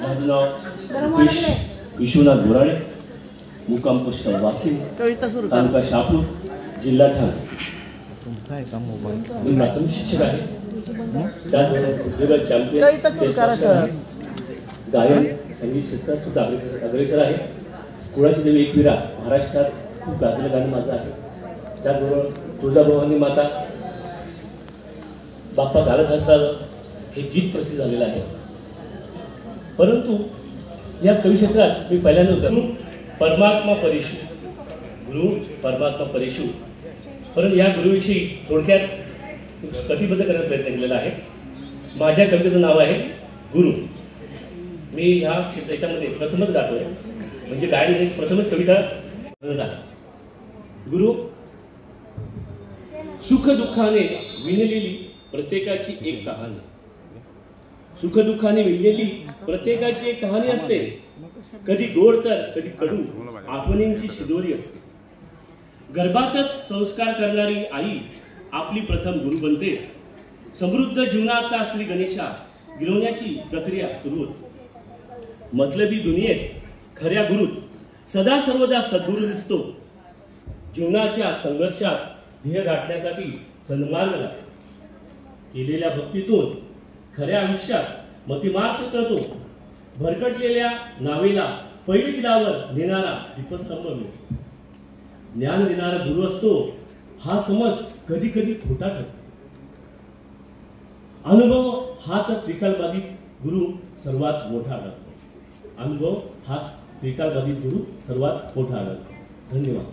माझं नाव विश्वनाथ बोराडे, मुक्काम पोस्ट वासिम, तालुका शहापूर, जिल्हा ठाणे. मी माध्यमिक शिक्षक आहे. त्यात चॅम्पियन गायन संगीत क्षेत्रात सुद्धा अग्रेसर आहे. कुळाची देवी एकविरा महाराष्ट्रात खूप गाजलं गाणं माझं आहे. त्याचबरोबर तुळजाभवानी माता बाप्पा घालत असताना हे गीत प्रसिद्ध झालेलं आहे. परंतु या कवी क्षेत्रात मी पहिल्यांदा गुरु परमात्मा परेशू, गुरु परमात्मा परेशू. परंतु या गुरुविषयी थोडक्यात कटिबद्ध करण्याचा प्रयत्न केलेला आहे. माझ्या कवितेचं नाव आहे गुरु. मी ह्या याच्यामध्ये प्रथमच गातोय, म्हणजे गायन प्रथमच कविता म्हणत आहे. गुरु सुख दुःखाने विणलेली प्रत्येकाची एक कहाणी, सुख दुःखाने विणलेली प्रत्येकाची एक कहाणी असते. कधी गोड तर कधी कडू आठवणींची शिदोरी असते. गर्भातच संस्कार करणारी आई आपली प्रथम गुरु बनते. समृद्ध जीवनाचा श्री गणेशा गिरवण्याची प्रक्रिया सुरू होते. मतलबी दुनियेत खऱ्या गुरुत सदा सर्वदा सद्गुरू दिसतो. जीवनाच्या संघर्षात ध्येय गाठण्यासाठी सन्मान लागतो. केलेल्या भक्तीतून खऱ्या आयुष्यात मतिमार्ग करतो. भरकटलेल्या नावेला पहिली दिलावर नेणारा दीपस्तंभ मिळतो. ज्ञान देणारा गुरु असतो हा समज कधी कधी खोटा ठरतो. अनुभव हाच त्रिकालबाधित गुरु सर्वात मोठा आढळतो. अनुभव हा त्रिकालबाधित गुरु सर्वात मोठा आढळतो. धन्यवाद.